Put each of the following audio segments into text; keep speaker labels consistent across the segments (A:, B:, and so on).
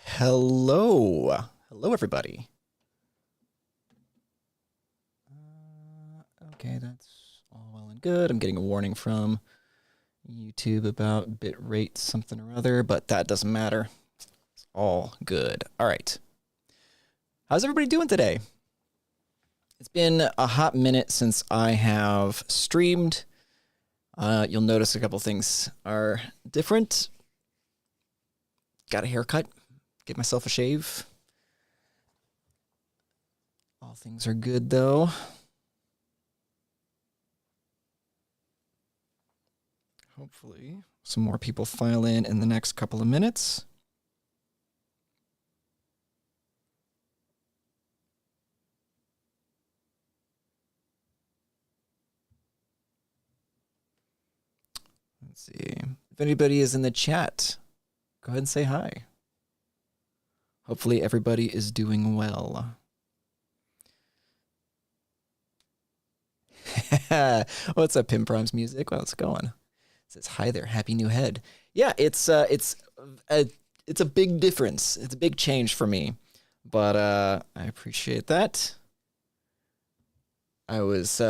A: Hello. Hello, everybody. Okay, that's all well and good. I'm getting a warning from YouTube about bit rate something or other, but that doesn't matter. It's all good. All right. How's everybody doing today? It's been a hot minute since I have streamed. You'll notice a couple things are different. Got a haircut. Get myself a shave. All things are good, though. Hopefully, some more people file in the next couple of minutes. Let's see. If anybody is in the chat, go ahead and say hi. Hopefully, everybody is doing well. What's up, Pim Prime's music? Well, it's going. It says, hi there, happy new head. Yeah, it's a big difference. It's a big change for me, but I appreciate that. I was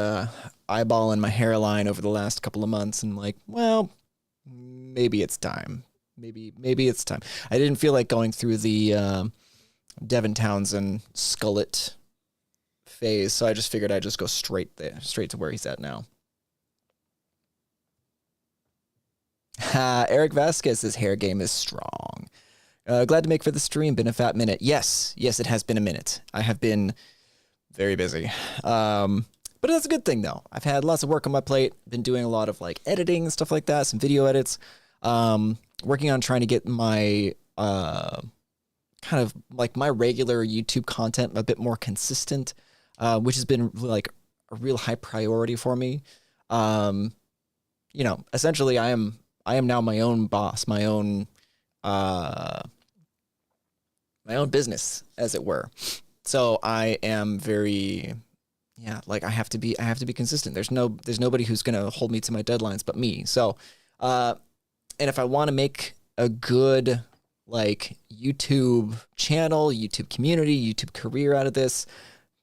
A: eyeballing my hairline over the last couple of months and like, well, maybe it's time. Maybe it's time. I didn't feel like going through the Devin Townsend skullet phase, so I just figured I'd just go straight to where he's at now. Eric Vasquez's hair game is strong. Glad to make for the stream. Been a fat minute. Yes, it has been a minute. I have been very busy. But that's a good thing, though. I've had lots of work on my plate. Been doing a lot of like editing and stuff like that, some video edits. Working on trying to get my kind of like my regular YouTube content a bit more consistent, which has been like a real high priority for me. Essentially I am now my own boss, my own business, as it were. So I am very, like I have to be consistent. There's nobody who's going to hold me to my deadlines but me. So, and if I want to make a good like YouTube channel, YouTube community, YouTube career out of this,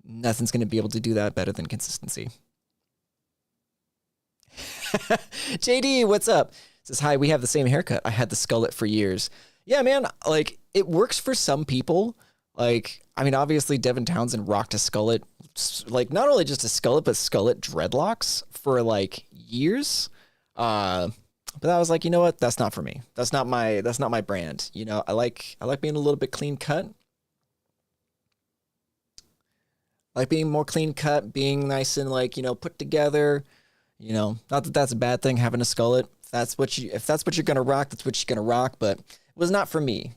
A: nothing's going to be able to do that better than consistency. JD, what's up? Says, hi, we have the same haircut. I had the skullet for years. Yeah, man, like it works for some people. Like, I mean, obviously Devin Townsend rocked a skullet, like not only just a skullet, but skullet dreadlocks for like years. But I was like, you know what? That's not for me. That's not my brand. You know, I like being a little bit clean cut. I like being more clean cut, being nice and like, put together. You know, not that that's a bad thing, having a skullet. If that's what you're gonna rock, that's what you're gonna rock. But it was not for me,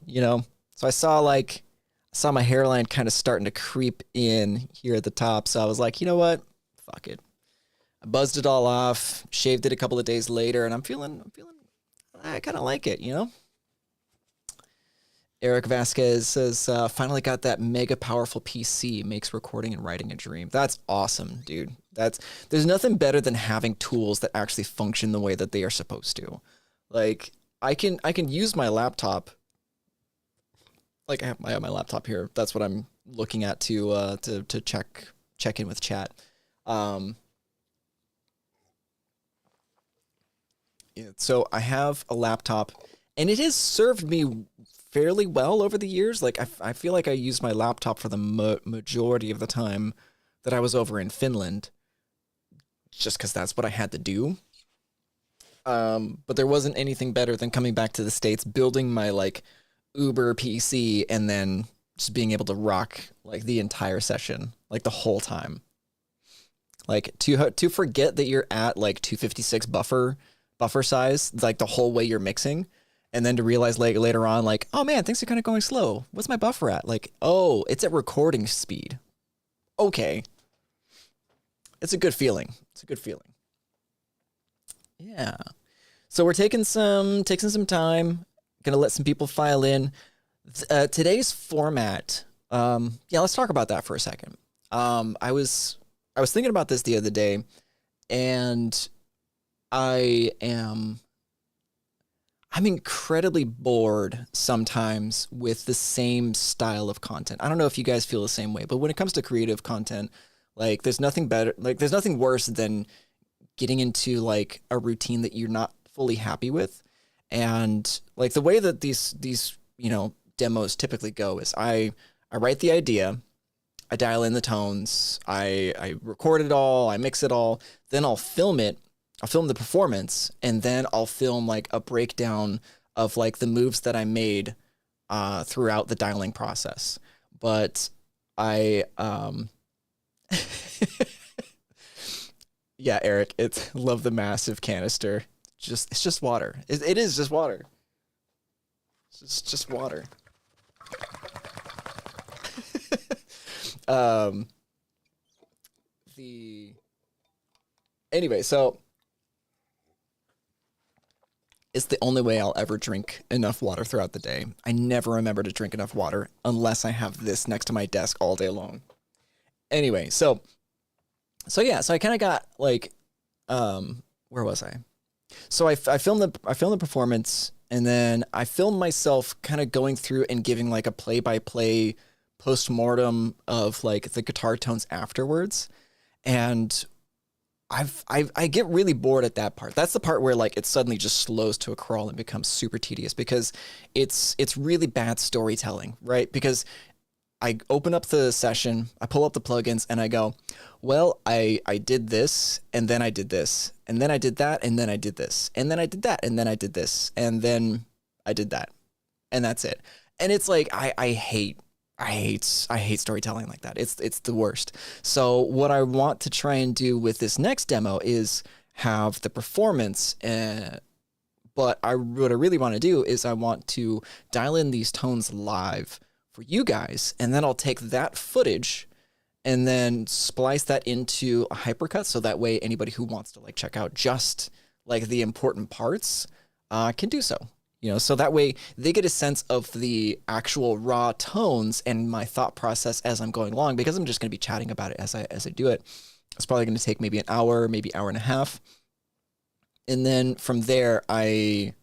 A: So I saw my hairline kind of starting to creep in here at the top. So I was like, you know what? Fuck it. I buzzed it all off, shaved it a couple of days later, and I'm feeling I kind of like it, Eric Vasquez says, finally got that mega powerful PC, makes recording and writing a dream. That's awesome, dude. There's nothing better than having tools that actually function the way that they are supposed to. Like I can use my laptop. Like I have my laptop here. That's what I'm looking at to check in with chat. So I have a laptop, and it has served me fairly well over the years. Like I feel like I used my laptop for the majority of the time that I was over in Finland, just because that's what I had to do. But there wasn't anything better than coming back to the States, building my like Uber PC, and then just being able to rock like the entire session, like the whole time. Like to forget that you're at like 256 buffer size, like the whole way you're mixing, and then to realize like later on, like, oh man, things are kind of going slow. What's my buffer at? Like, oh, it's at recording speed. Okay. It's a good feeling. Yeah. So we're taking some time. Gonna let some people file in. Today's format. Let's talk about that for a second. I was thinking about this the other day, and I I'm incredibly bored sometimes with the same style of content. I don't know if you guys feel the same way, but when it comes to creative content, like there's nothing better, like there's nothing worse than getting into like a routine that you're not fully happy with. And like the way that these, demos typically go is I write the idea, I dial in the tones, I record it all, I mix it all, then I'll film it. I'll film the performance, and then I'll film like a breakdown of like the moves that I made throughout the dialing process. But I yeah, Eric, it's love the massive canister. It's just water. It is just water. It's just water. um the anyway, so it's the only way I'll ever drink enough water throughout the day. I never remember to drink enough water unless I have this next to my desk all day long. Anyway, so yeah, so I kind of got like, where was I? So I filmed the performance, and then I filmed myself kind of going through and giving like a play-by-play post-mortem of like the guitar tones afterwards. And I get really bored at that part. That's the part where like it suddenly just slows to a crawl and becomes super tedious because it's really bad storytelling, right? Because I open up the session, I pull up the plugins, and I go, well, I did this, and then I did this, and then I did that, and then I did this, and then I did that, and then I did this, and then I did that, and that's it. And it's like I hate storytelling like that. It's the worst. So what I want to try and do with this next demo is have the performance, but what I really want to do is I want to dial in these tones live for you guys, and then I'll take that footage and then splice that into a hypercut, so that way anybody who wants to like check out just like the important parts can do so. So that way they get a sense of the actual raw tones and my thought process as I'm going along, because I'm just going to be chatting about it as I do it. It's probably going to take maybe an hour, maybe hour and a half. And then from there, I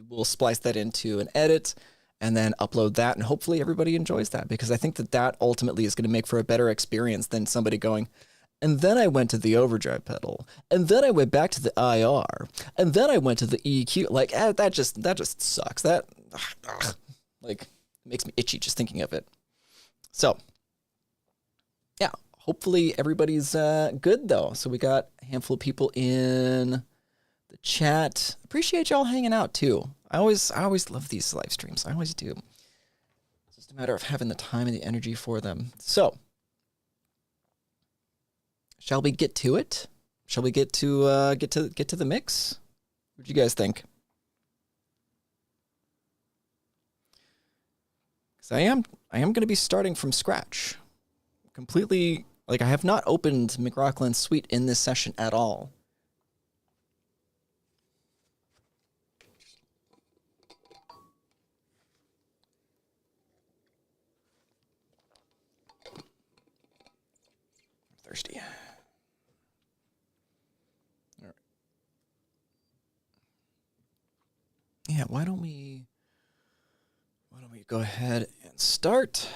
A: will splice that into an edit and then upload that. And hopefully everybody enjoys that, because I think that ultimately is going to make for a better experience than somebody going, and then I went to the overdrive pedal, and then I went back to the IR, and then I went to the EQ. Like that just sucks. That like makes me itchy just thinking of it. So yeah, hopefully everybody's good though. So we got a handful of people in the chat. Appreciate y'all hanging out too. I always love these live streams. I always do. It's just a matter of having the time and the energy for them. So shall we get to it? Shall we get to the mix? What do you guys think? Because I am going to be starting from scratch, completely. Like I have not opened McRocklin Suite in this session at all. I'm thirsty. Yeah, why don't we go ahead and start?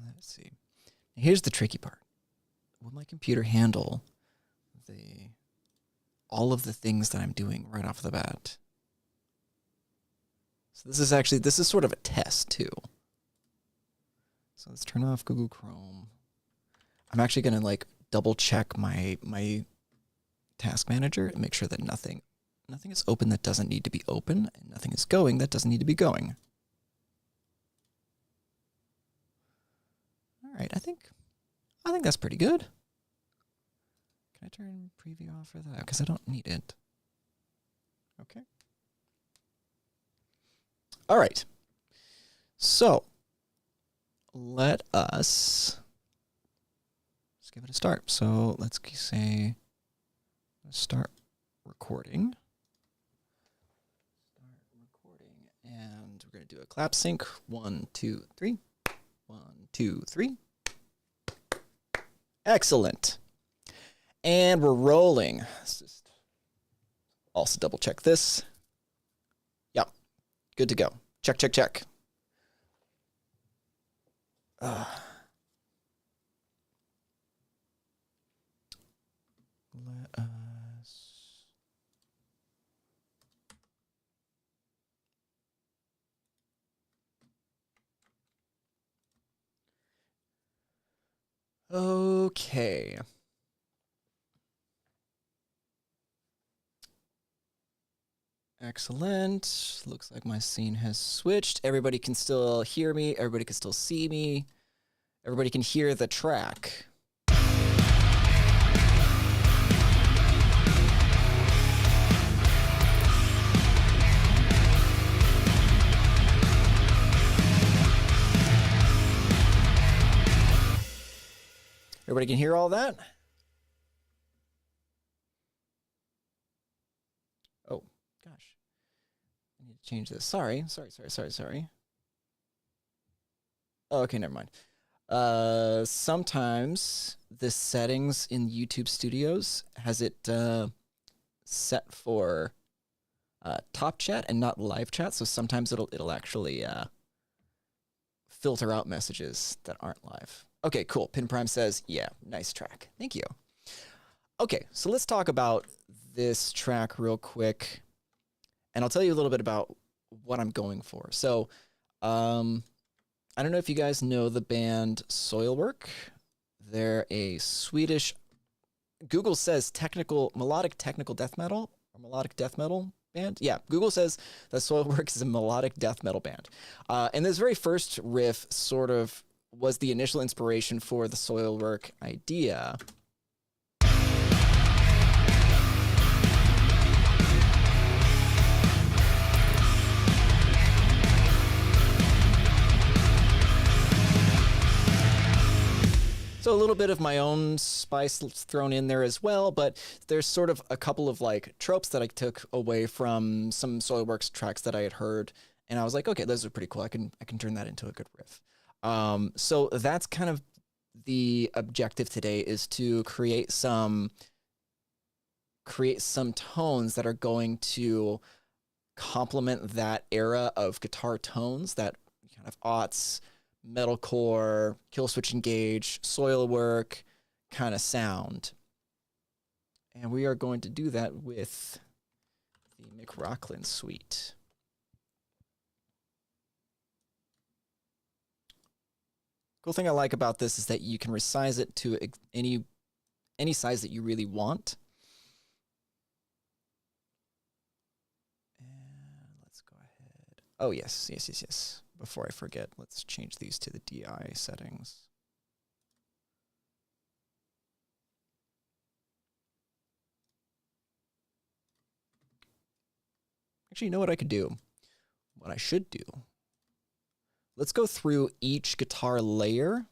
A: Let's see. Here's the tricky part. Will my computer handle all of the things that I'm doing right off the bat? So this is sort of a test too. So let's turn off Google Chrome. I'm actually going to like double check my task manager and make sure that nothing is open that doesn't need to be open, and nothing is going that doesn't need to be going. All right, I think that's pretty good. Can I turn preview off for that? Because I don't need it. Okay. All right. So let us give it a start. So let's say start recording. And we're going to do a clap sync. 1, 2, 3. 1, 2, 3. Excellent. And we're rolling. It's just Also double check this. Yep, good to go. Check, check, check. Let us... Okay. Excellent. Looks like my scene has switched. Everybody can still hear me. Everybody can still see me. Everybody can hear the track. Everybody can hear all that? Oh, gosh. I need to change this. Sorry. Oh, okay, never mind. Sometimes the settings in YouTube Studios has it set for top chat and not live chat. So sometimes it'll actually filter out messages that aren't live. Okay, cool. Pin Prime says, yeah, nice track. Thank you. Okay, so let's talk about this track real quick. And I'll tell you a little bit about what I'm going for. So, I don't know if you guys know the band Soilwork. They're a Swedish, Google says melodic technical death metal, or melodic death metal band. Yeah, Google says that Soilwork is a melodic death metal band. And this very first riff sort of was the initial inspiration for the Soilwork idea. So a little bit of my own spice thrown in there as well, but there's sort of a couple of like tropes that I took away from some Soilworks tracks that I had heard, and I was like, okay, those are pretty cool. I can turn that into a good riff. So that's kind of the objective today, is to create some tones that are going to complement that era of guitar tones, that kind of aughts, metalcore, Killswitch Engage, Soilwork kind of sound. And we are going to do that with the McRocklin Suite. Cool thing I like about this is that you can resize it to any size that you really want. And let's go ahead. Oh, yes. Before I forget, let's change these to the DI settings. Actually, you know what I could do? What I should do. Let's go through each guitar layer.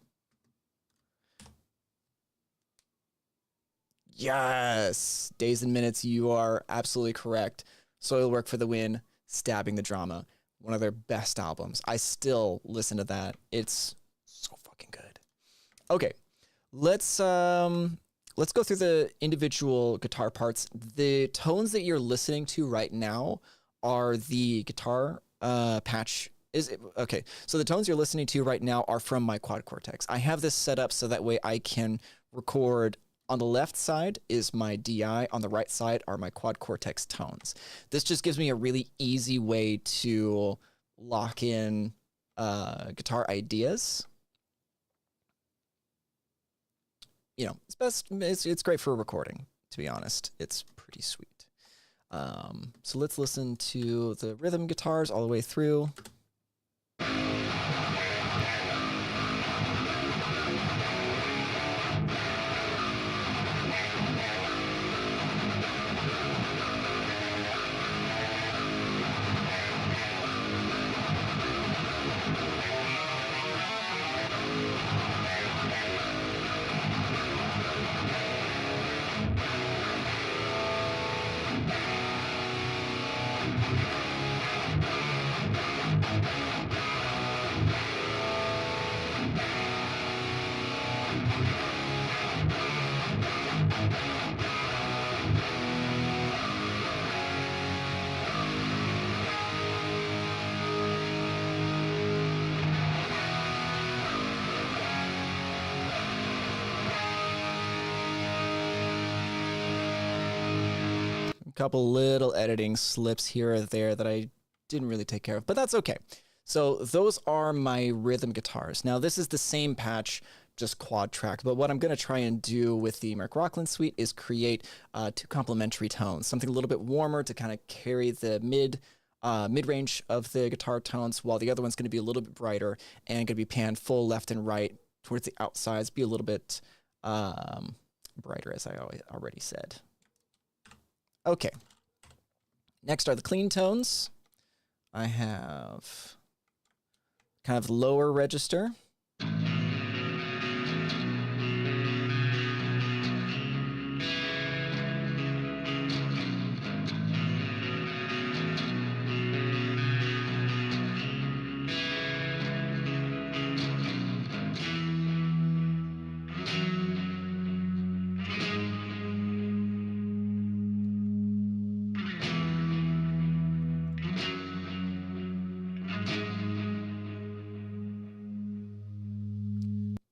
A: Yes! Days and Minutes, you are absolutely correct. Soilwork for the win, Stabbing the Drama. One of their best albums. I still listen to that. It's so fucking good. Okay, let's go through the individual guitar parts. The tones that you're listening to right now are the guitar patch. Okay, so the tones you're listening to right now are from my quad cortex. I have this set up so that way I can record. On the left side is my DI, on the right side are my quad cortex tones. This just gives me a really easy way to lock in guitar ideas. You know, it's great for recording, to be honest. It's pretty sweet. So let's listen to the rhythm guitars all the way through. couple little editing slips here or there that I didn't really take care of, but that's okay. So those are my rhythm guitars. Now this is the same patch, just quad track, but what I'm going to try and do with the McRocklin Suite is create two complementary tones, something a little bit warmer to kind of carry the mid-range of the guitar tones, while the other one's going to be a little bit brighter and going to be panned full left and right towards the outsides, be a little bit brighter, as I already said. Okay. Next are the clean tones. I have kind of lower register.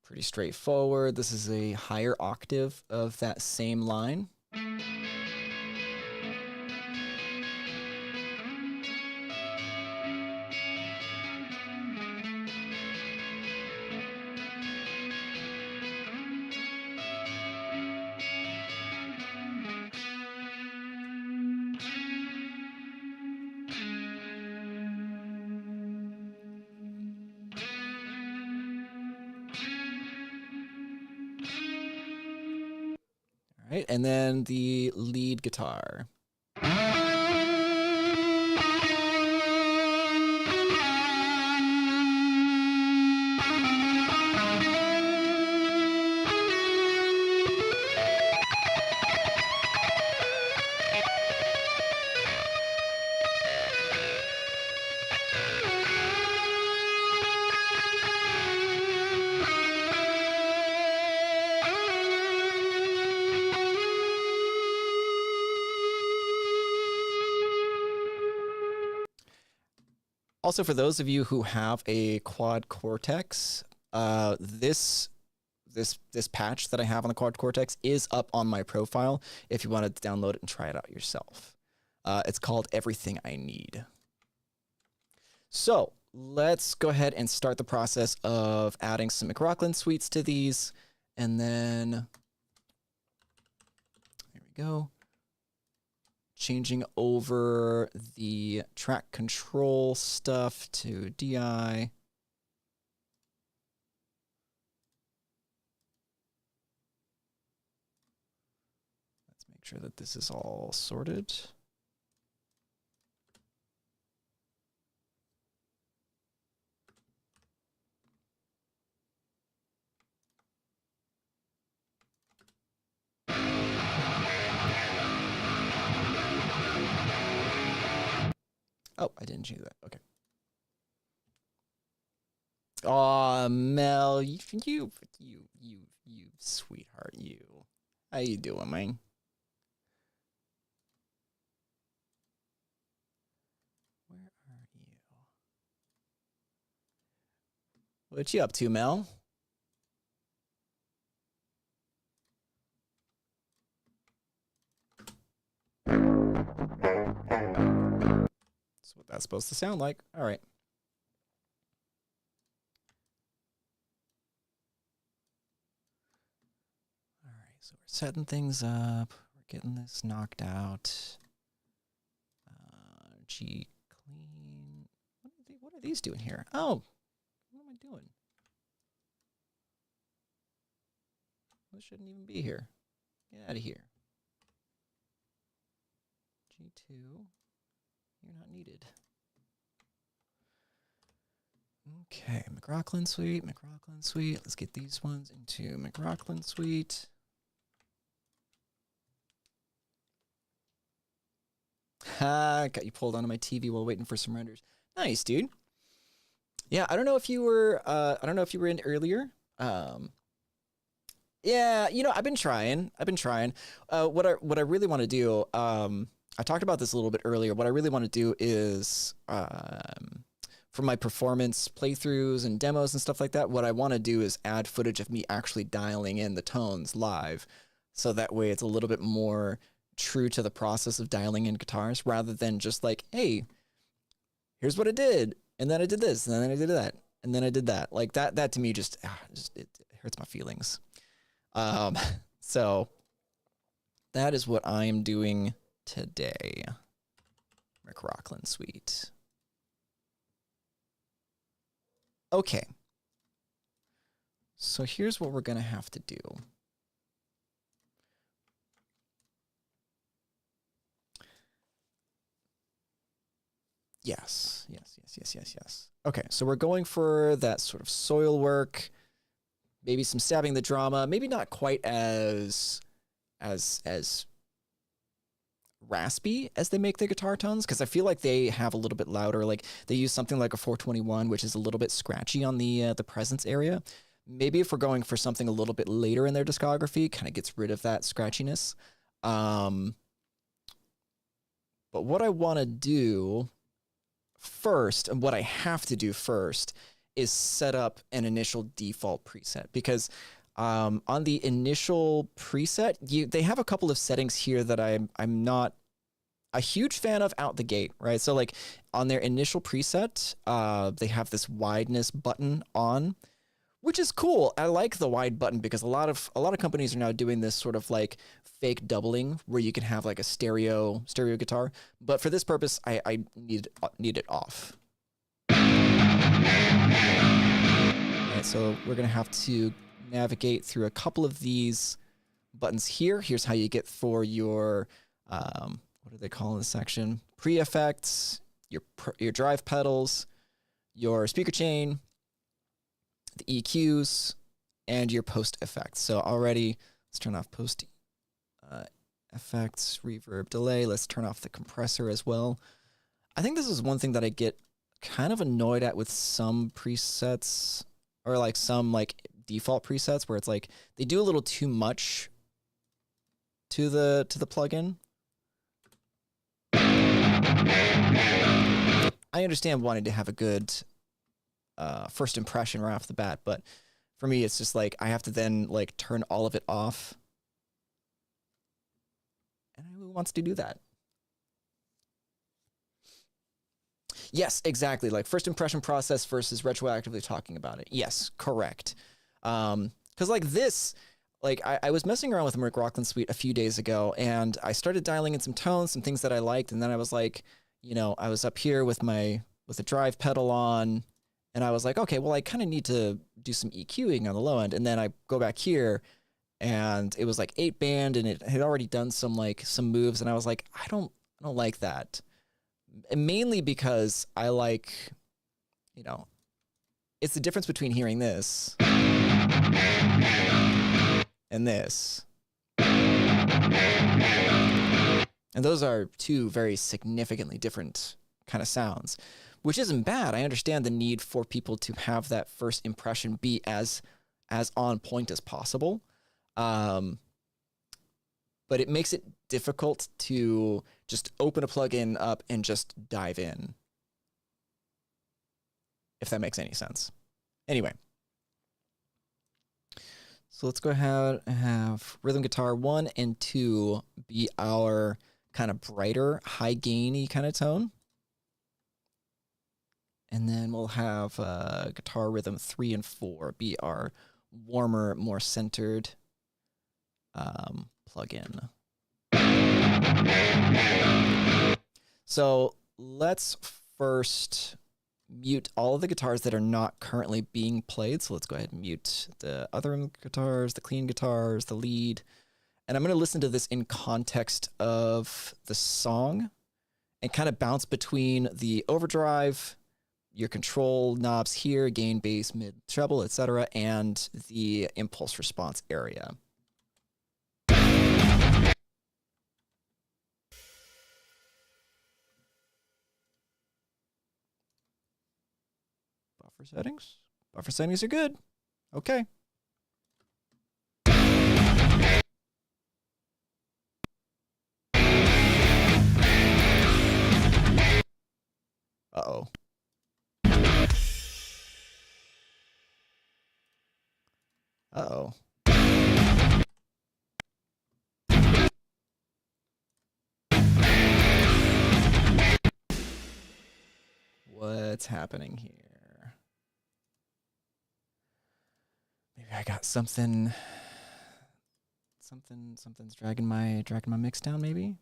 A: Pretty straightforward. This is a higher octave of that same line. Right, and then the lead guitar. Also, for those of you who have a quad Cortex, this patch that I have on the quad Cortex is up on my profile if you wanted to download it and try it out yourself. It's called Everything I Need. So let's go ahead and start the process of adding some McRocklin Suites to these, and then here we go. Changing over the track control stuff to DI. Let's make sure that this is all sorted. Oh, I didn't change that. Okay. Aw, Mel, you sweetheart, you. How you doing, man? Where are you? What you up to, Mel? That's what that's supposed to sound like. All right. All right, so we're setting things up. We're getting this knocked out. G clean. What are these doing here? Oh, what am I doing? This shouldn't even be here. Get out of here. G2. You're not needed. Okay, McRocklin Suite, McRocklin Suite. Let's get these ones into McRocklin Suite. Ha, got you pulled onto my TV while waiting for some renders. Nice, dude. Yeah, I don't know if you were in earlier. Yeah, you know, I've been trying. What I really want to do, I talked about this a little bit earlier. What I really want to do is, for my performance playthroughs and demos and stuff like that, what I want to do is add footage of me actually dialing in the tones live. So that way it's a little bit more true to the process of dialing in guitars rather than just like, hey, here's what I did, and then I did this, and then I did that, and then I did that. Like that to me just it hurts my feelings. So that is what I am doing today. McRocklin Suite. Okay. So here's what we're going to have to do. Yes. Okay, so we're going for that sort of soil work, maybe some stabbing the drama, maybe not quite as raspy as they make the guitar tones, because I feel like they have a little bit louder. Like they use something like a 421, which is a little bit scratchy on the presence area. Maybe if we're going for something a little bit later in their discography, kind of gets rid of that scratchiness. But what I want to do first, and what I have to do first, is set up an initial default preset, because on the initial preset, they have a couple of settings here that I'm not a huge fan of out the gate, right? So like on their initial preset, they have this wideness button on, which is cool. I like the wide button because a lot of companies are now doing this sort of like fake doubling where you can have like a stereo guitar. But for this purpose, I need it off. All right, so we're gonna have to navigate through a couple of these buttons here. Here's how you get for your what do they call this section? Pre-effects, your drive pedals, your speaker chain, the EQs, and your post effects. So already, let's turn off post effects, reverb, delay. Let's turn off the compressor as well. I think this is one thing that I get kind of annoyed at with some presets, or like some like default presets, where it's like they do a little too much to the plugin. I understand wanting to have a good first impression right off the bat, but for me, it's just like I have to then like turn all of it off. And who wants to do that? Yes, exactly. Like first impression process versus retroactively talking about it. Yes, correct. Because like this, like I was messing around with the McRocklin Suite a few days ago, and I started dialing in some tones, some things that I liked, and then I was like, you know, I was up here with the drive pedal on, and I was like, okay, well, I kind of need to do some EQing on the low end, and then I go back here, and it was like 8-band, and it had already done some moves, and I was like, I don't like that, and mainly because I like, you know, it's the difference between hearing this and this. And those are two very significantly different kind of sounds, which isn't bad. I understand the need for people to have that first impression be as on point as possible. But it makes it difficult to just open a plugin up and just dive in, if that makes any sense. Anyway. So let's go ahead and have rhythm guitar 1 and 2 be our kind of brighter, high gainy kind of tone. And then we'll have guitar rhythm 3 and 4 be our warmer, more centered plugin. So let's first mute all of the guitars that are not currently being played. So let's go ahead and mute the other guitars, the clean guitars, the lead. And I'm going to listen to this in context of the song and kind of bounce between the overdrive, your control knobs here, gain, bass, mid, treble, etc., and the impulse response area. Buffer settings. Buffer settings are good. Okay. Uh-oh. Uh-oh. what's happening here. Maybe I got something's dragging my mix down, maybe?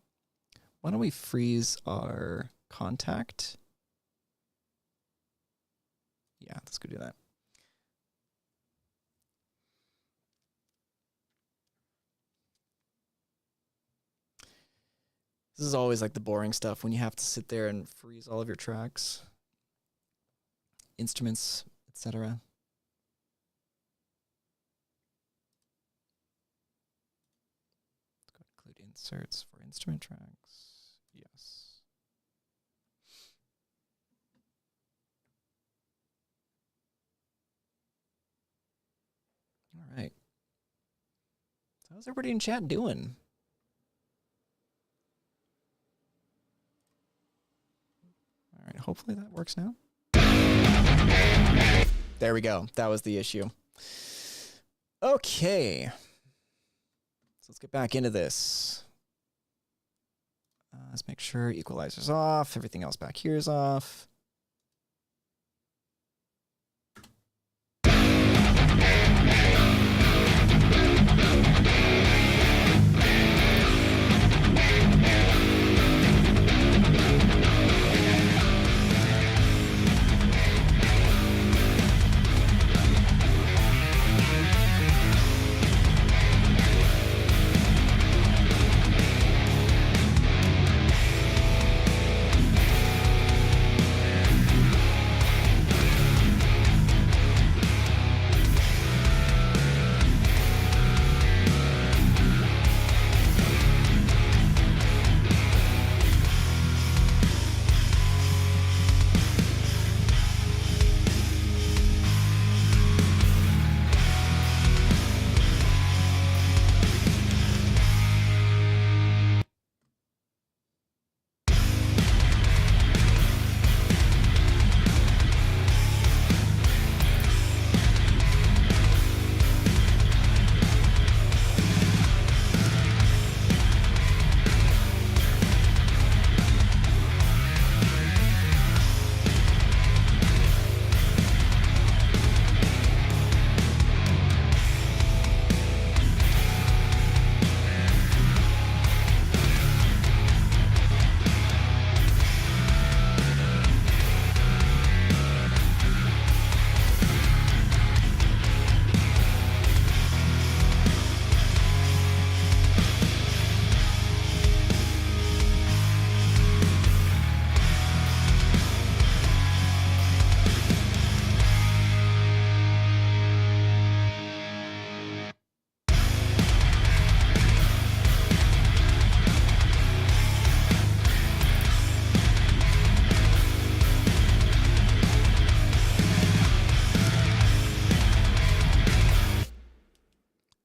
A: Why don't we freeze our contact? Yeah, let's go do that. This is always like the boring stuff when you have to sit there and freeze all of your tracks, instruments, etc. Let's go include inserts for instrument tracks. Yes. All right. So how's everybody in chat doing? All right, hopefully that works now. There we go. That was the issue. Okay. So let's get back into this. Let's make sure equalizer's off. Everything else back here is off.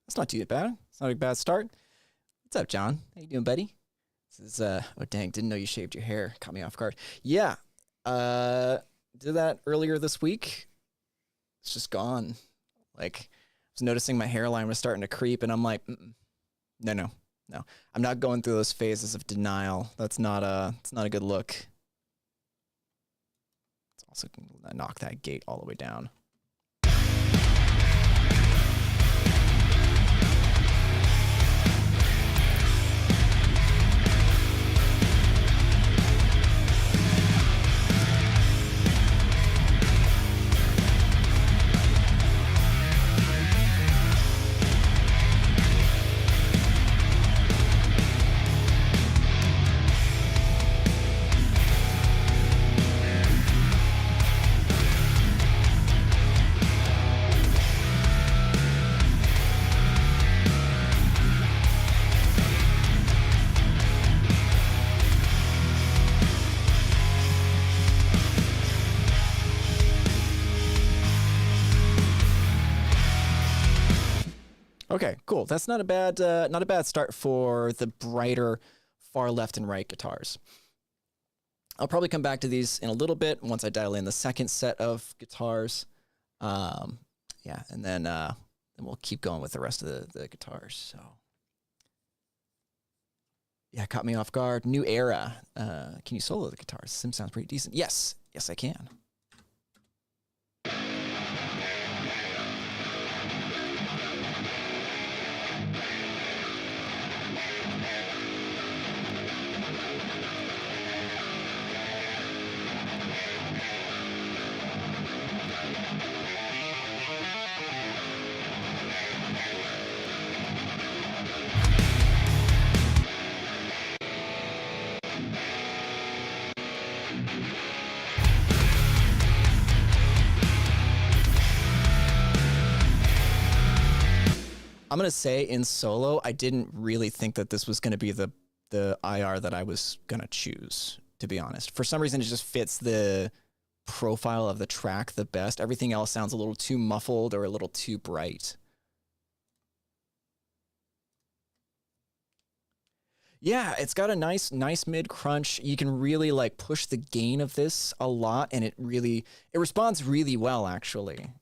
A: It's not too bad. It's not a bad start. What's up, John? How you doing, buddy? This is oh dang, didn't know you shaved your hair. Caught me off guard. Yeah. Did that earlier this week. It's just gone. Like, I was noticing my hairline was starting to creep, and I'm like, no. I'm not going through those phases of denial. It's not a good look. It's also gonna knock that gate all the way down. Okay, cool. That's not a bad start for the brighter far left and right guitars. I'll probably come back to these in a little bit once I dial in the second set of guitars. Yeah, and then we'll keep going with the rest of the guitars. So yeah, caught me off guard. New era. Can you solo the guitars? Sim sounds pretty decent. Yes, I can. I'm gonna say in solo, I didn't really think that this was gonna be the IR that I was gonna choose, to be honest. For some reason, it just fits the profile of the track the best. Everything else sounds a little too muffled or a little too bright. Yeah, it's got a nice mid crunch. You can really like push the gain of this a lot, and it responds really well, actually.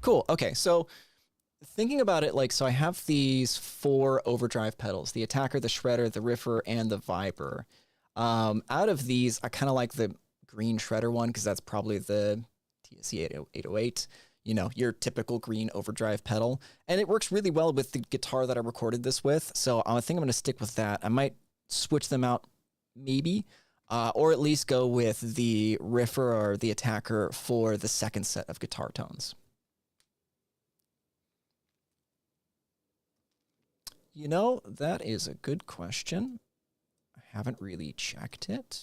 A: Cool. Okay, so thinking about it, like, so I have these 4 overdrive pedals: the Attacker, the Shredder, the Riffer, and the Viber. Out of these, I kind of like the green Shredder one because that's probably the TSC 808. You know, your typical green overdrive pedal, and it works really well with the guitar that I recorded this with. So I think I'm going to stick with that. I might switch them out, maybe, or at least go with the Riffer or the Attacker for the second set of guitar tones. You know, that is a good question. I haven't really checked it.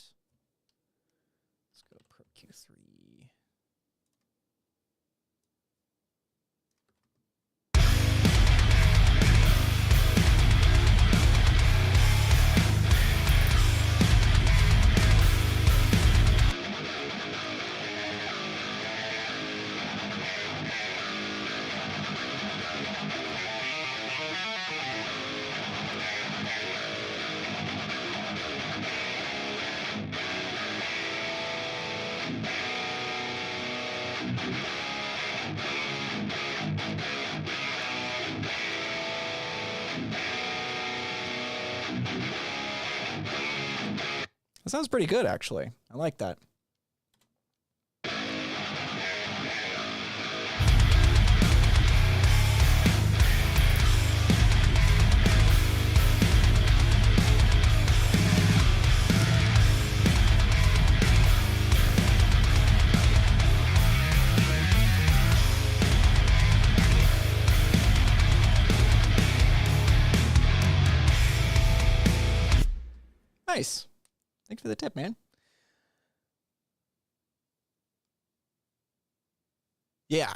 A: Let's go to Pro Q3. That sounds pretty good, actually. I like that. Nice. Thanks for the tip, man. Yeah.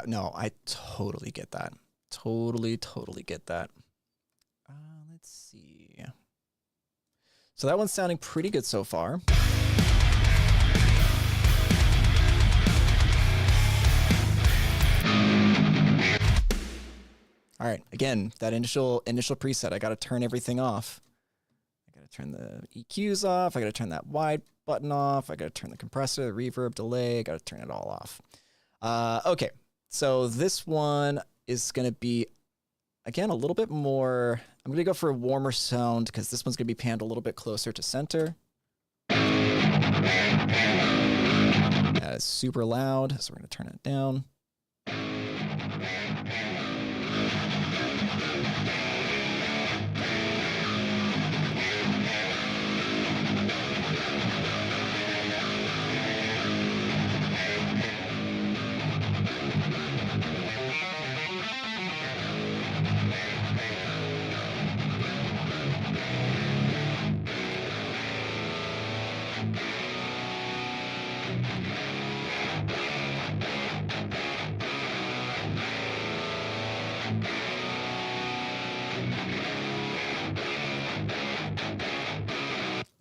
A: No, I totally get that. Totally get that. Let's see. So that one's sounding pretty good so far. All right, again, that initial preset, I got to turn everything off. I got to turn the EQs off. I got to turn that wide button off. I got to turn the compressor, the reverb, delay. I got to turn it all off. Okay, so this one is going to be, again, a little bit more. I'm going to go for a warmer sound because this one's going to be panned a little bit closer to center. That is super loud, so we're going to turn it down.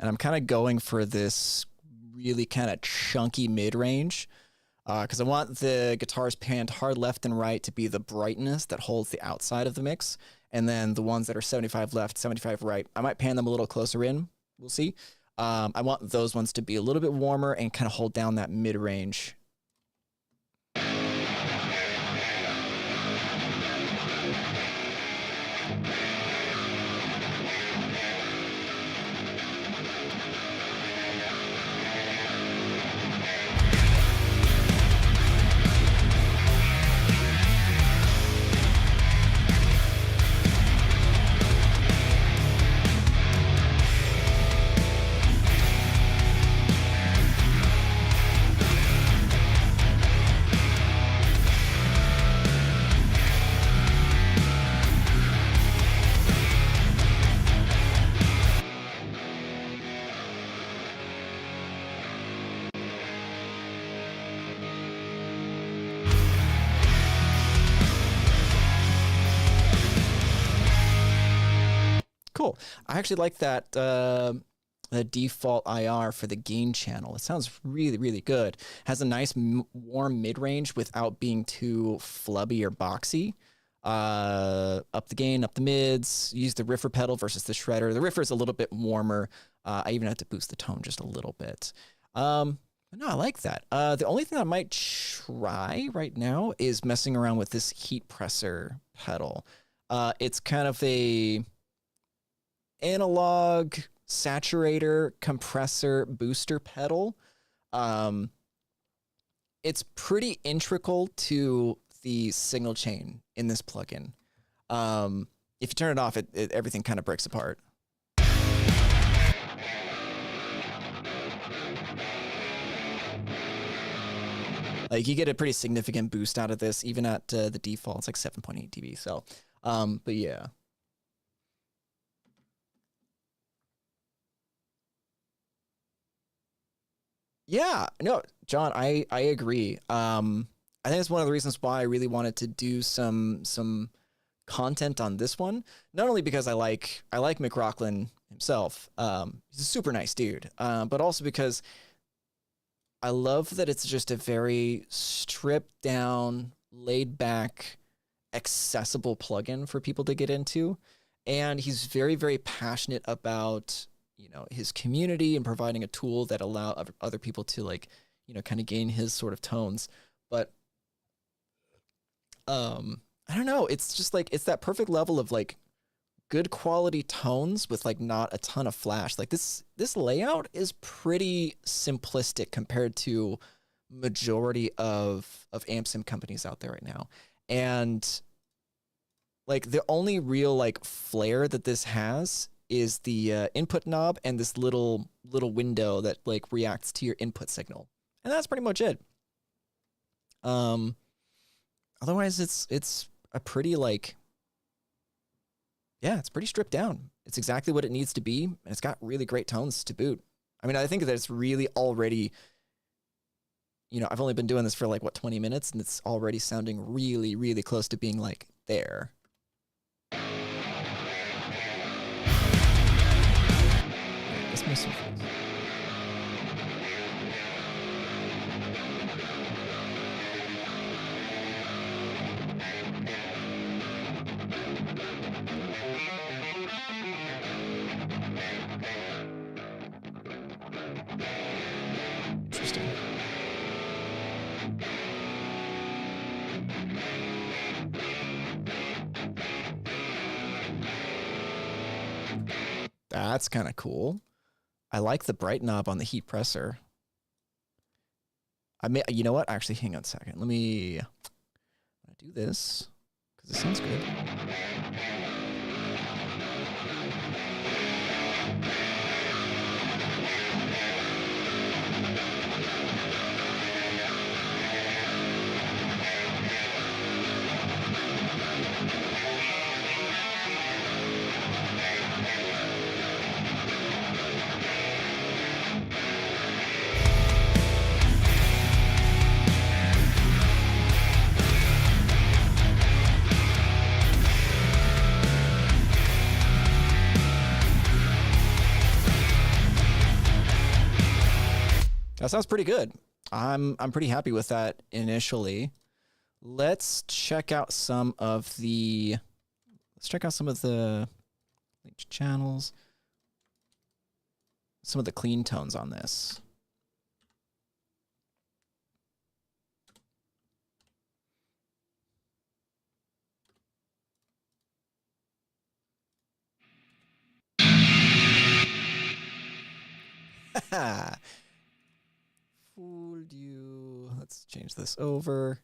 A: And I'm kind of going for this really kind of chunky mid-range because I want the guitars panned hard left and right to be the brightness that holds the outside of the mix. And then the ones that are 75 left, 75 right, I might pan them a little closer in. We'll see. I want those ones to be a little bit warmer and kind of hold down that mid-range. cool. I actually like that the default IR for the gain channel. It sounds really, really good. Has a nice warm mid-range without being too flubby or boxy. Up the gain, up the mids. Use the riffer pedal versus the shredder. The riffer is a little bit warmer. I even had to boost the tone just a little bit. No, I like that. The only thing I might try right now is messing around with this heat presser pedal. It's kind of a analog saturator, compressor, booster pedal. It's pretty integral to the signal chain in this plugin. If you turn it off, everything kind of breaks apart. Like you get a pretty significant boost out of this, even at the default. It's like 7.8 dB. So, but yeah. Yeah, no, John, I agree. I think it's one of the reasons why I really wanted to do some content on this one. Not only because I like McRocklin himself. He's a super nice dude. But also because I love that it's just a very stripped down, laid back, accessible plugin for people to get into. And he's very, very passionate about, you know, his community and providing a tool that allow other people to, like, you know, kind of gain his sort of tones. But I don't know, it's just like, it's that perfect level of like good quality tones with like not a ton of flash. Like this layout is pretty simplistic compared to majority of amp sim companies out there right now. And like the only real like flair that this has is the input knob and this little window that like reacts to your input signal. And that's pretty much it. Otherwise it's a pretty like, yeah, it's pretty stripped down. It's exactly what it needs to be, and it's got really great tones to boot. I mean, I think that it's really already, you know, I've only been doing this for like, what, 20 minutes, and it's already sounding really, really close to being like there. Let's miss some things. Interesting. That's kind of cool. I like the bright knob on the heat presser. I may, you know what? Actually, hang on a second. Let me do this because it sounds good. That sounds pretty good. I'm pretty happy with that initially. Let's check out some of the channels, some of the clean tones on this. Fooled you. Let's change this over.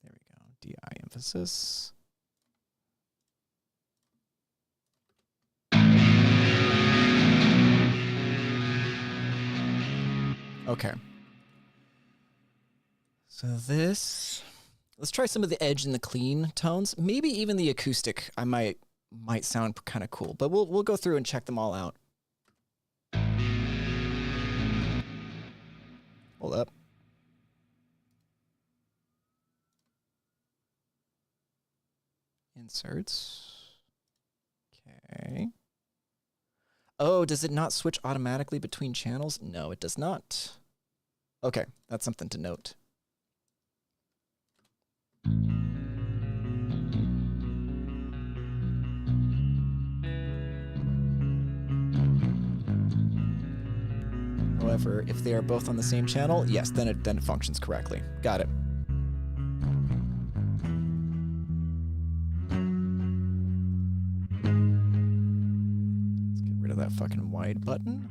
A: There we go. DI emphasis. Okay. So this, let's try some of the edge and the clean tones. Maybe even the acoustic I might sound kind of cool, but we'll go through and check them all out. Hold up. Inserts. Okay. Oh, does it not switch automatically between channels? No, it does not. Okay, that's something to note. However, if they are both on the same channel, yes, then it functions correctly. Got it. Let's get rid of that fucking wide button.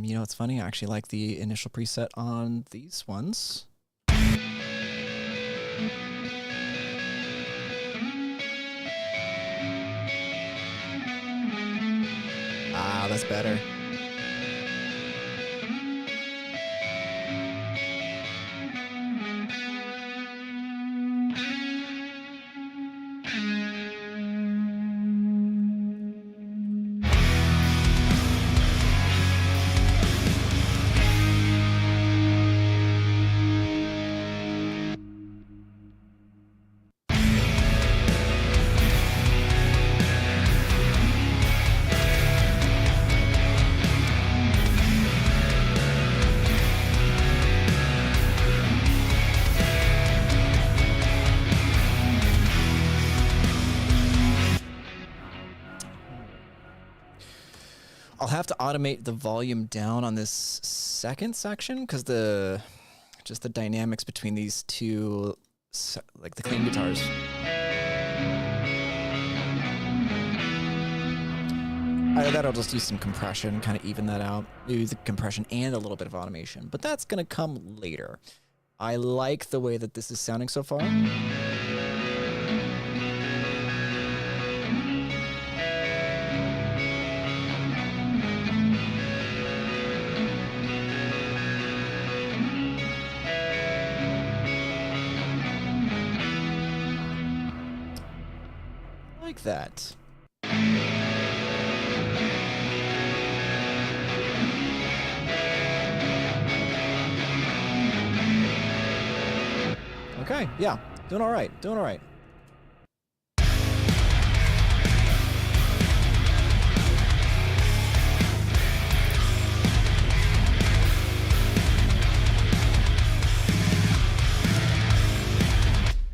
A: You know, it's funny. I actually like the initial preset on these ones. Ah, that's better. I'll have to automate the volume down on this second section because just the dynamics between these two, like the clean guitars. Either that, I'll just use some compression, kind of even that out. Maybe the compression and a little bit of automation, but that's gonna come later. I like the way that this is sounding so far. Like that. Okay, yeah, doing all right, doing all right.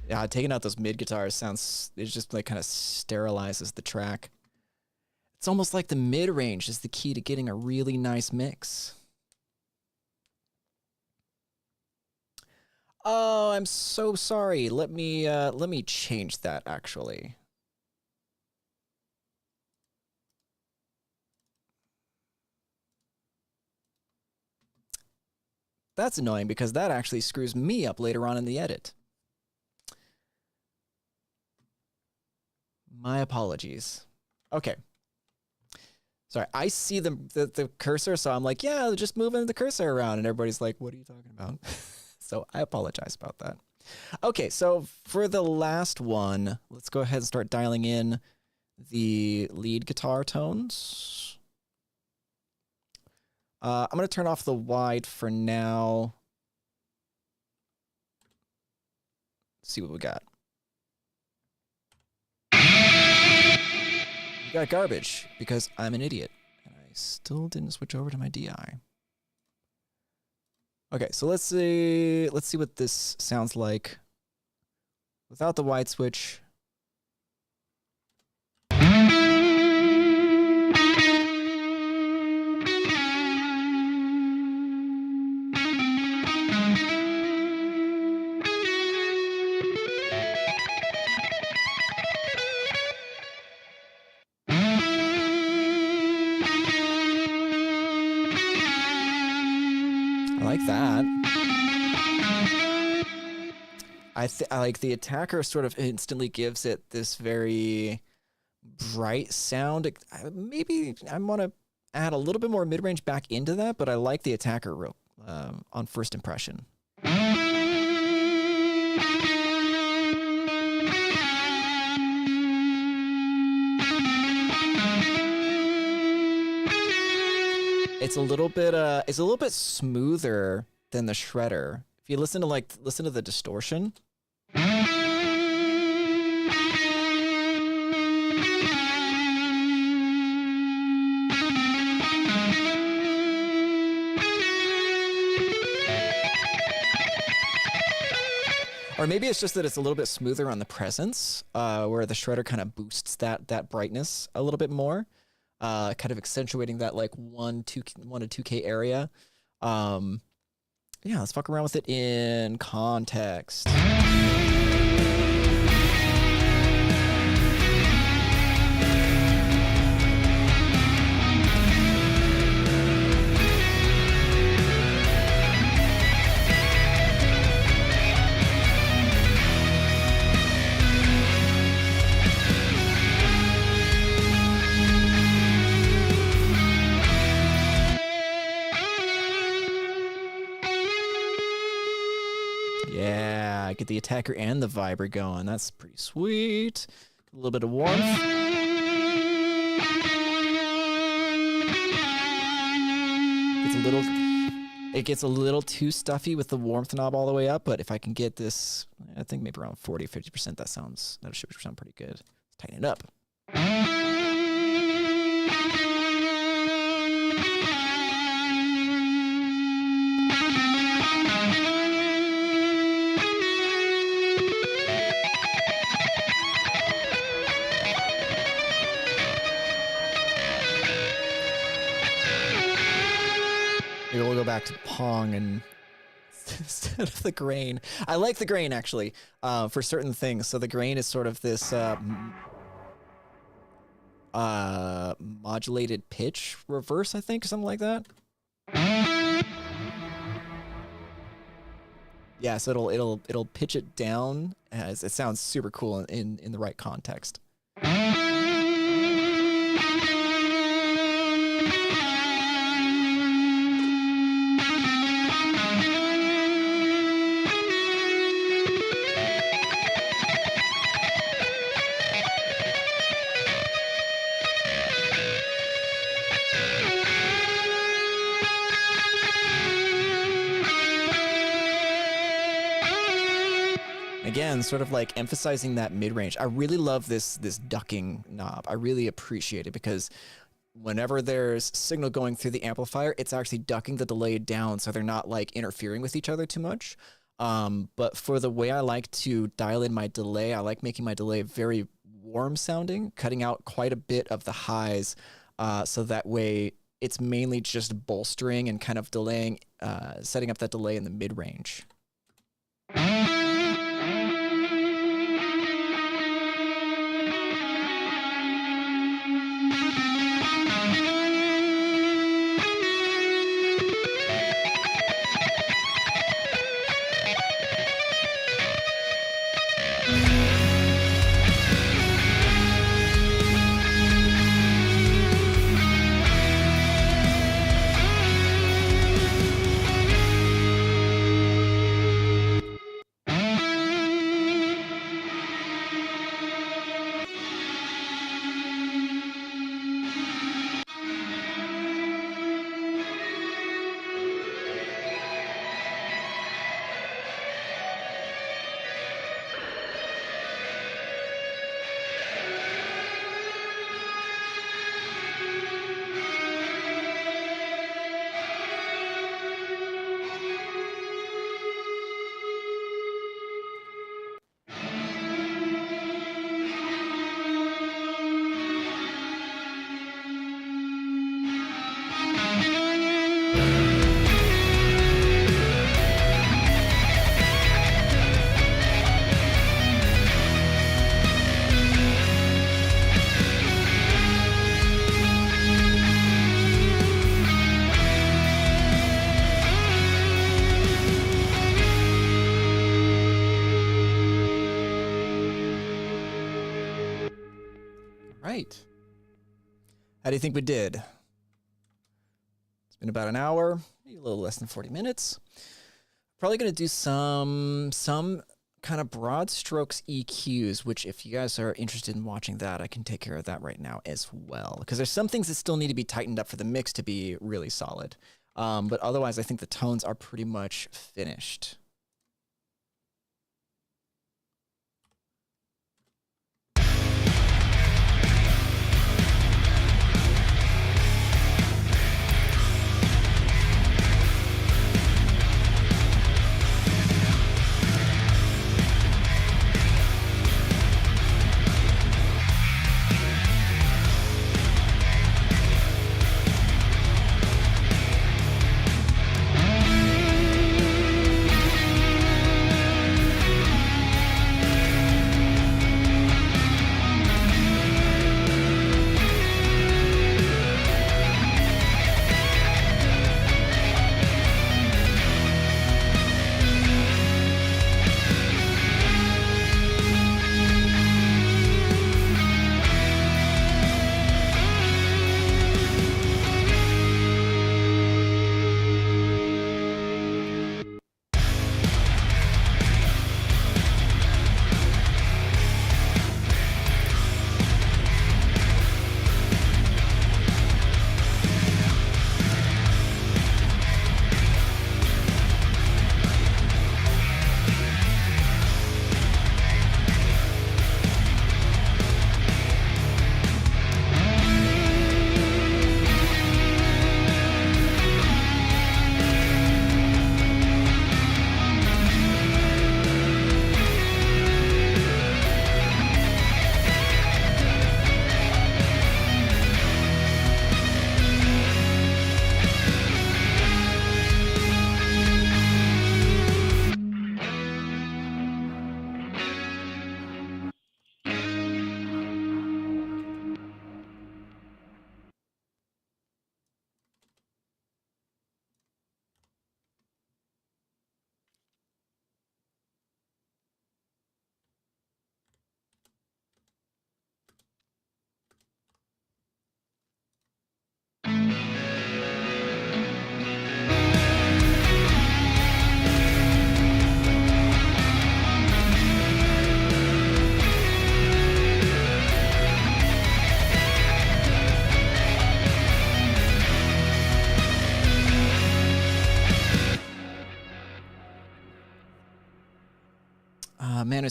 A: Yeah, taking out those mid guitars sounds, it just like kind of sterilizes the track. It's almost like the mid range is the key to getting a really nice mix. Oh, I'm so sorry. Let me change that actually. That's annoying because that actually screws me up later on in the edit. My apologies. Okay. Sorry, I see the cursor, so I'm like, yeah, just moving the cursor around, and everybody's like, what are you talking about? So I apologize about that. Okay, so for the last one, let's go ahead and start dialing in the lead guitar tones. I'm going to turn off the wide for now. Let's see what we got. We got garbage because I'm an idiot and I still didn't switch over to my DI. Okay, so let's see what this sounds like without the wide switch. I like that. I like the attacker sort of instantly gives it this very bright sound. Maybe I want to add a little bit more mid-range back into that, but I like the attacker on first impression. It's a little bit smoother than the shredder. If you listen to the distortion. Or maybe it's just that it's a little bit smoother on the presence, where the shredder kind of boosts that brightness a little bit more, kind of accentuating that like 1 to 2K area. Yeah, let's fuck around with it in context. Yeah, get the attacker and the vibra going. That's pretty sweet. A little bit of warmth. It gets a little too stuffy with the warmth knob all the way up, but if I can get this, I think maybe around 40, 50%, that should sound pretty good. Let's tighten it up. Maybe we'll go back to Pong and instead of the grain. I like the grain actually, for certain things. So the grain is sort of this modulated pitch reverse, I think, something like that. Yeah, so it'll pitch it down as it sounds super cool in the right context. again, sort of like emphasizing that mid-range. I really love this ducking knob. I really appreciate it because whenever there's signal going through the amplifier, it's actually ducking the delay down so they're not like interfering with each other too much. But for the way I like to dial in my delay, I like making my delay very warm sounding, cutting out quite a bit of the highs, so that way it's mainly just bolstering and kind of delaying, setting up that delay in the mid-range. Right. How do you think we did? It's been about an hour, maybe a little less than 40 minutes. Probably going to do some kind of broad strokes EQs, which if you guys are interested in watching that, I can take care of that right now as well. Because there's some things that still need to be tightened up for the mix to be really solid. But otherwise, I think the tones are pretty much finished.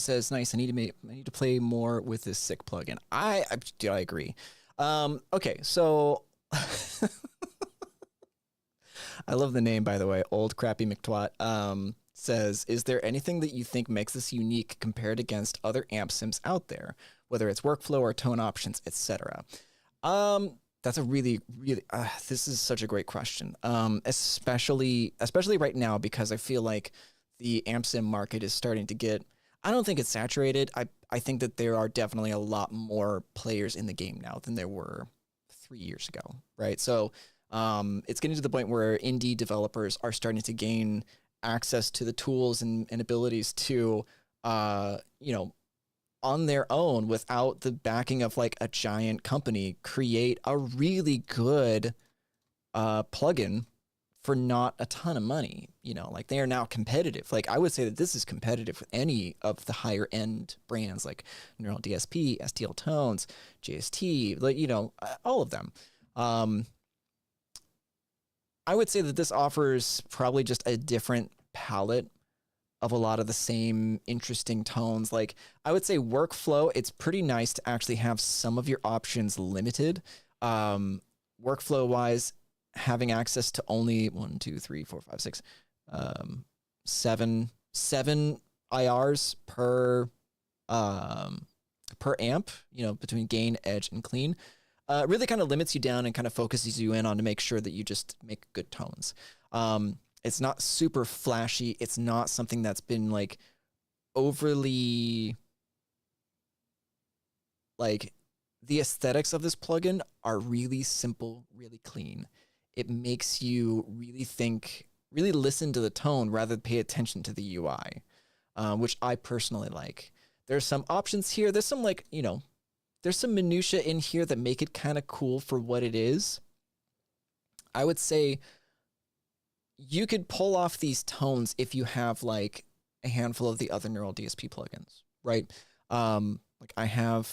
A: says, "Nice. I need to play more with this sick plugin." I agree. Okay, so I love the name, by the way. Old Crappy McTwat says, "Is there anything that you think makes this unique compared against other amp sims out there, whether it's workflow or tone options, etc.?" That's a really, really. This is such a great question. Especially right now, because I feel like the amp sim market is starting to get. I don't think it's saturated. I think that there are definitely a lot more players in the game now than there were 3 years ago, right? So it's getting to the point where indie developers are starting to gain access to the tools and abilities to, on their own without the backing of like a giant company, create a really good plugin for not a ton of money. Like they are now competitive. Like I would say that this is competitive with any of the higher end brands like Neural DSP, STL Tones, JST, like, all of them. I would say that this offers probably just a different palette of a lot of the same interesting tones. Like I would say workflow, it's pretty nice to actually have some of your options limited. Workflow wise, having access to only 1, 2, 3, 4, 5, 6, 7 IRs per amp, between gain, edge, and clean, really kind of limits you down and kind of focuses you in on to make sure that you just make good tones. It's not super flashy. It's not something that's been like overly, like, the aesthetics of this plugin are really simple, really clean. It makes you really think, really listen to the tone rather than pay attention to the UI, which I personally like. There's some options here. There's some there's some minutia in here that make it kind of cool for what it is. I would say you could pull off these tones if you have like a handful of the other Neural DSP plugins, right? Like I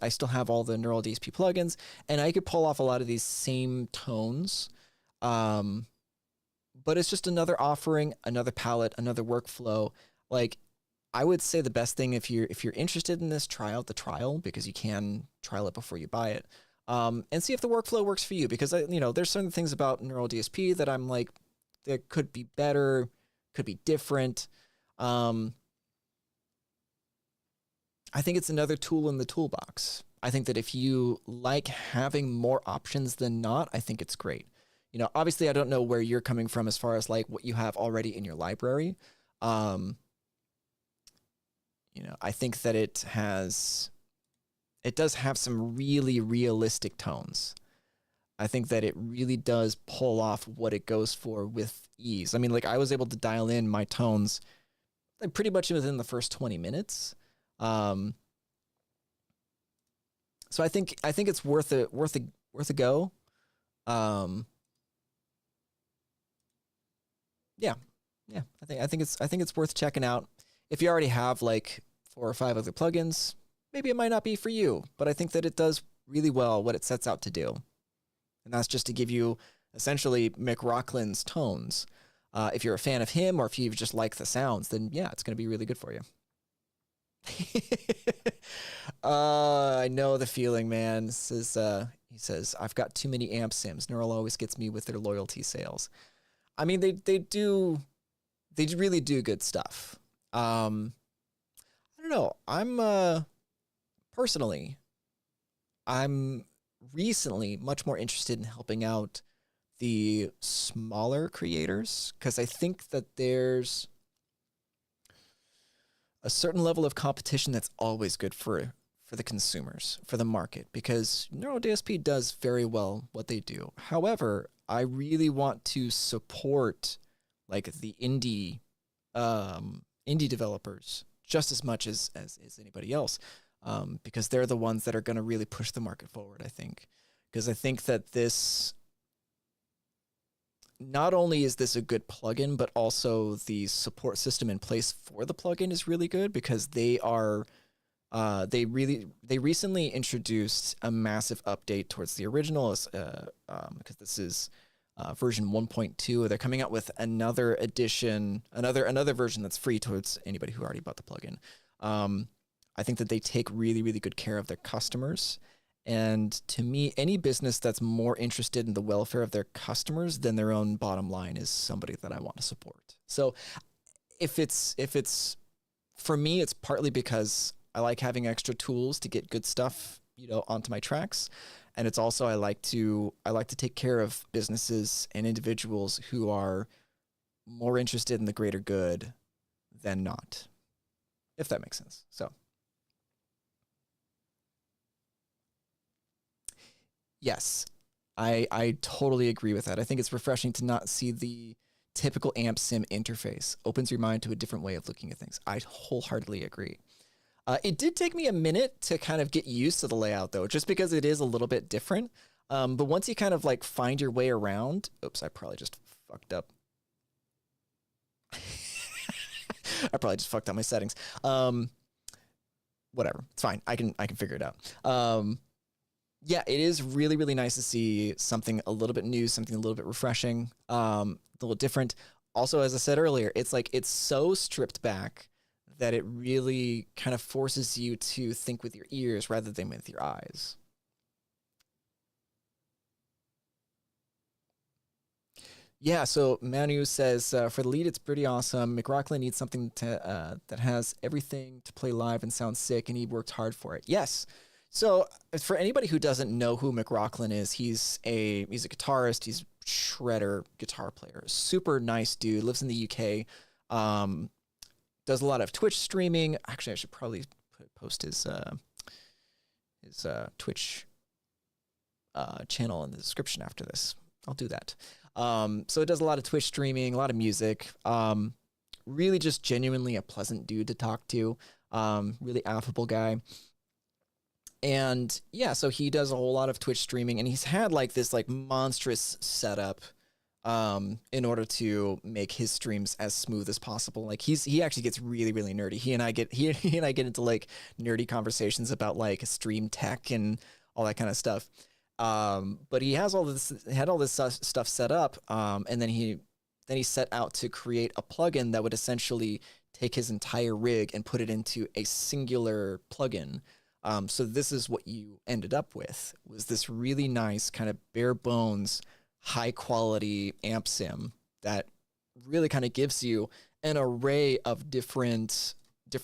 A: still have all the Neural DSP plugins, and I could pull off a lot of these same tones. But it's just another offering, another palette, another workflow. Like I would say the best thing if you're interested in this, try out the trial, because you can trial it before you buy it. And see if the workflow works for you, because there's certain things about Neural DSP that I'm like, that could be better, could be different. I think it's another tool in the toolbox. I think that if you like having more options than not, I think it's great. Obviously I don't know where you're coming from as far as like what you have already in your library. I think that it does have some really realistic tones. I think that it really does pull off what it goes for with ease. I mean, like I was able to dial in my tones like pretty much within the first 20 minutes. So I think it's worth a go. Yeah. I think it's worth checking out. If you already have like 4 or 5 other plugins, maybe it might not be for you, but I think that it does really well what it sets out to do. And that's just to give you essentially McRocklin's tones. If you're a fan of him, or if you just like the sounds, then yeah, it's going to be really good for you. I know the feeling, man. He says, "I've got too many amp sims. Neural always gets me with their loyalty sales." I mean, they really do good stuff. I don't know. I'm recently much more interested in helping out the smaller creators, because I think that there's a certain level of competition that's always good for the consumers, for the market, because Neural DSP does very well what they do. However, I really want to support like the indie developers just as much as anybody else, because they're the ones that are going to really push the market forward, I think. Because I think that this, not only is this a good plugin, but also the support system in place for the plugin is really good, because they recently introduced a massive update towards the original, because this is version 1.2. They're coming out with another edition, another version that's free towards anybody who already bought the plugin. I think that they take really, really good care of their customers. And to me, any business that's more interested in the welfare of their customers than their own bottom line is somebody that I want to support. So if it's for me, it's partly because I like having extra tools to get good stuff, onto my tracks. And it's also I like to take care of businesses and individuals who are more interested in the greater good than not, if that makes sense. So yes, I totally agree with that. I think it's refreshing to not see the typical AMP sim interface. Opens your mind to a different way of looking at things. I wholeheartedly agree. It did take me a minute to kind of get used to the layout, though, just because it is a little bit different. But once you kind of like find your way around, oops, I probably just fucked up. I probably just fucked up my settings. Whatever, it's fine. I can figure it out. Yeah, it is really, really nice to see something a little bit new, something a little bit refreshing, a little different. Also, as I said earlier, it's so stripped back that it really kind of forces you to think with your ears rather than with your eyes. Yeah, so Manu says for the lead, it's pretty awesome. McRocklin needs something that has everything to play live and sound sick, and he worked hard for it. Yes. So for anybody who doesn't know who McRocklin is, he's a guitarist. He's a shredder guitar player. Super nice dude. Lives in the UK. Does a lot of Twitch streaming. Actually, I should probably post his Twitch channel in the description after this. I'll do that. So it does a lot of Twitch streaming, a lot of music. Really just genuinely a pleasant dude to talk to. Really affable guy. And yeah, so he does a whole lot of Twitch streaming, and he's had like this like monstrous setup in order to make his streams as smooth as possible. Like he actually gets really, really nerdy. He and I get into like nerdy conversations about like stream tech and all that kind of stuff. But he has had all this stuff set up, and then he set out to create a plugin that would essentially take his entire rig and put it into a singular plugin. So this is what you ended up with, was this really nice kind of bare bones, high quality amp sim that really kind of gives you an array of different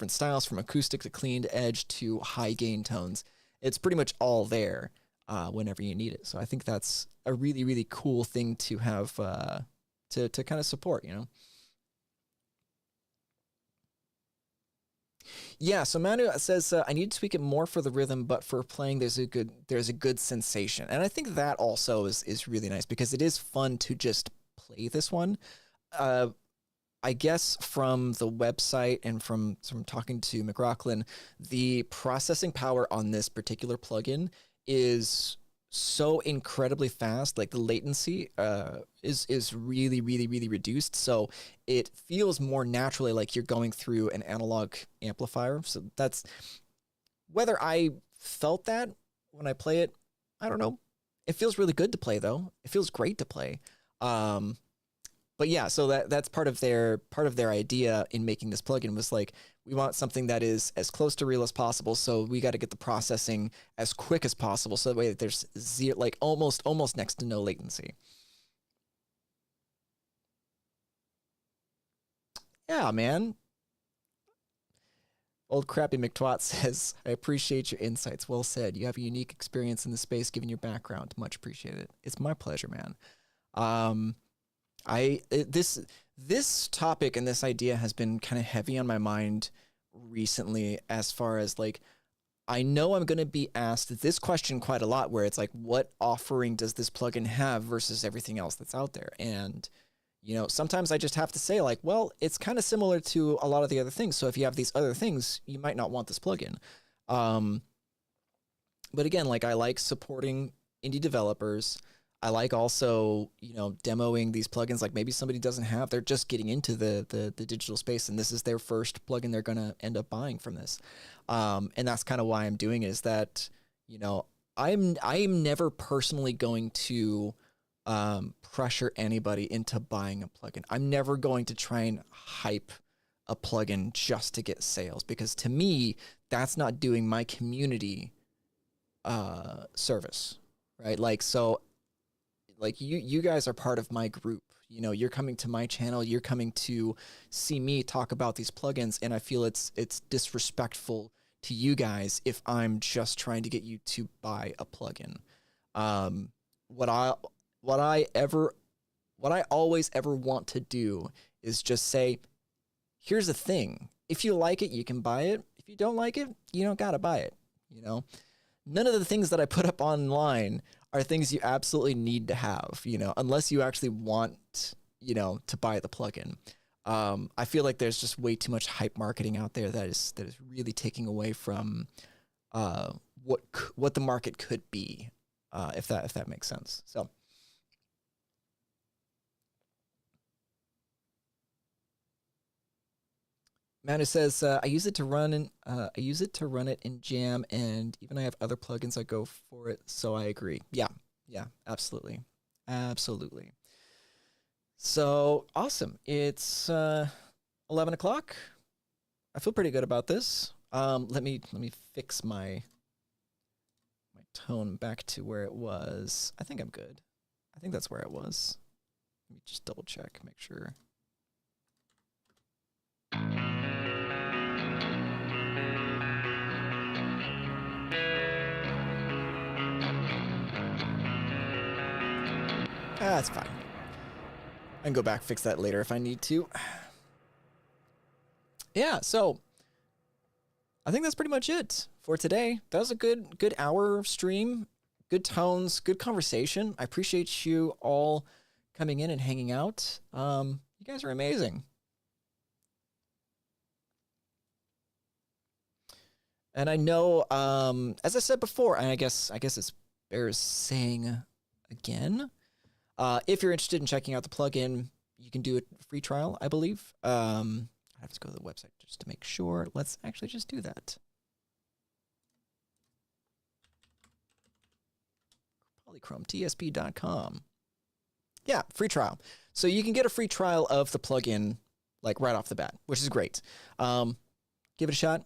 A: styles, from acoustic to clean to edge to high gain tones. It's pretty much all there whenever you need it. So I think that's a really, really cool thing to have to kind of support, Yeah, so Manu says I need to tweak it more for the rhythm, but for playing there's a good sensation. And I think that also is really nice because it is fun to just play this one. Uh, I guess from the website and from talking to McRocklin, the processing power on this particular plugin is so incredibly fast. Like the latency is really, really, really reduced. So it feels more naturally like you're going through an analog amplifier. So that's, whether I felt that when I play it, I don't know. It feels really good to play though. It feels great to play. But yeah, so that's part of their idea in making this plugin was like, we want something that is as close to real as possible. So we got to get the processing as quick as possible, so that way that there's zero, like almost next to no latency. Yeah, man. Old crappy McTwat says, I appreciate your insights. Well said. You have a unique experience in the space given your background. Much appreciated. It's my pleasure, man. Um, this topic and this idea has been kind of heavy on my mind recently, as far as like, I know I'm going to be asked this question quite a lot, where it's like, what offering does this plugin have versus everything else that's out there? And sometimes I just have to say like, well, it's kind of similar to a lot of the other things. So if you have these other things, you might not want this plugin. Um, but again, like, I like supporting indie developers. I like also, demoing these plugins. Like, maybe somebody doesn't have, they're just getting into the digital space, and this is their first plugin they're going to end up buying from this. And that's kind of why I'm doing it, is that, I'm never personally going to pressure anybody into buying a plugin. I'm never going to try and hype a plugin just to get sales, because to me, that's not doing my community service, right? Like, so like you guys are part of my group. You know, you're coming to my channel, you're coming to see me talk about these plugins, and I feel it's disrespectful to you guys if I'm just trying to get you to buy a plugin. What I always ever want to do is just say, here's the thing. If you like it, you can buy it. If you don't like it, you don't gotta buy it. You know, none of the things that I put up online are things you absolutely need to have, you know, unless you actually want, you know, to buy the plugin. I feel like there's just way too much hype marketing out there that is really taking away from what the market could be, if that makes sense. So. Manu says, I use it to run it in Jam, and even I have other plugins I go for it, so I agree. Yeah, absolutely. Absolutely. So awesome. It's 11 o'clock. I feel pretty good about this. Let me fix my tone back to where it was. I think I'm good. I think that's where it was. Let me just double check, make sure. That's fine. I can go back, fix that later if I need to. Yeah, so I think that's pretty much it for today. That was a good hour stream. Good tones, good conversation. I appreciate you all coming in and hanging out. You guys are amazing. And I know, as I said before, and I guess it bears saying again, if you're interested in checking out the plugin, you can do a free trial, I believe. I have to go to the website just to make sure. Let's actually just do that. polychromeTSP.com. Yeah, free trial. So you can get a free trial of the plugin like right off the bat, which is great. Give it a shot.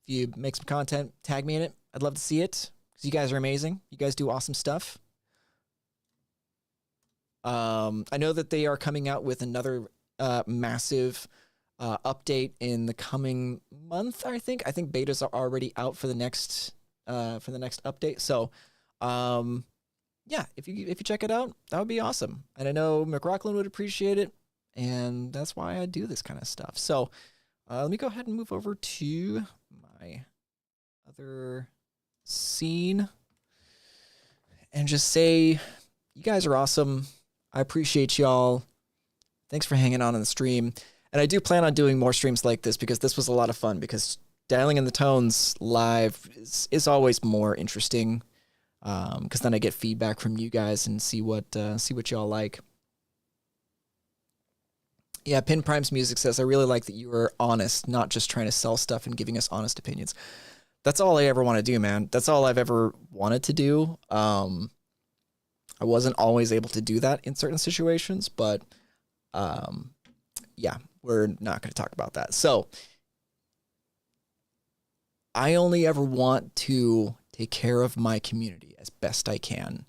A: If you make some content, tag me in it. I'd love to see it because you guys are amazing. You guys do awesome stuff. I know that they are coming out with another massive update in the coming month. I think betas are already out for the next update. So, yeah, if you check it out, that would be awesome. And I know McRocklin would appreciate it, and that's why I do this kind of stuff. So, let me go ahead and move over to my other scene and just say, you guys are awesome. I appreciate y'all. Thanks for hanging on the stream. And I do plan on doing more streams like this because this was a lot of fun, because dialing in the tones live is always more interesting, because then I get feedback from you guys and see what y'all like. Yeah, Pin Prime's music says, I really like that you are honest, not just trying to sell stuff and giving us honest opinions. That's all I ever want to do, man. That's all I've ever wanted to do. I wasn't always able to do that in certain situations, but yeah, we're not going to talk about that. So I only ever want to take care of my community as best I can.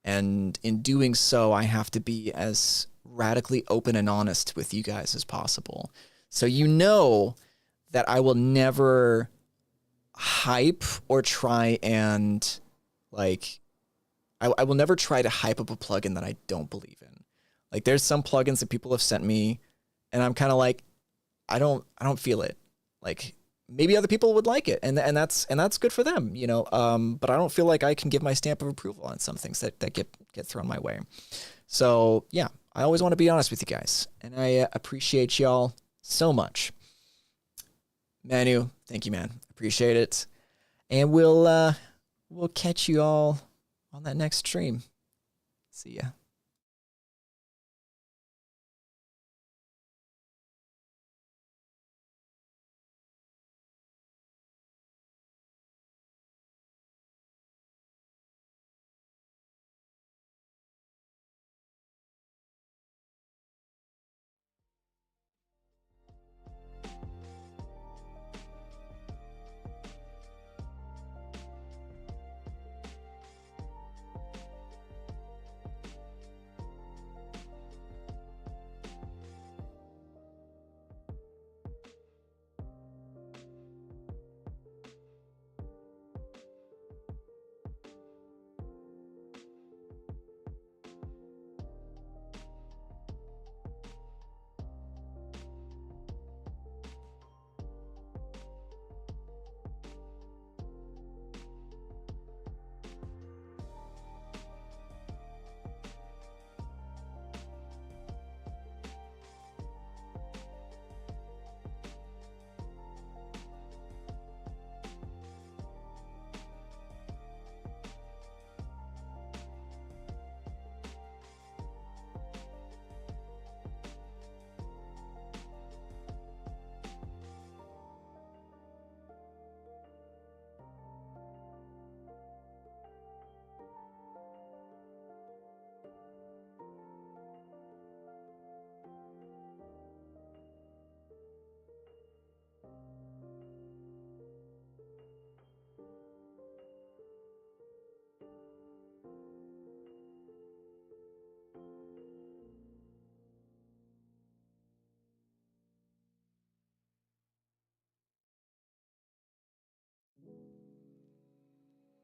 A: And in doing so, I have to be as radically open and honest with you guys as possible. So you know that I will never hype or try and like, I will never try to hype up a plugin that I don't believe in. Like, there's some plugins that people have sent me and I'm kind of like, I don't feel it. Like, maybe other people would like it, and that's good for them, you know. But I don't feel like I can give my stamp of approval on some things that get thrown my way. So yeah, I always want to be honest with you guys, and I appreciate y'all so much. Manu, thank you, man. Appreciate it, and we'll catch you all on that next stream. See ya.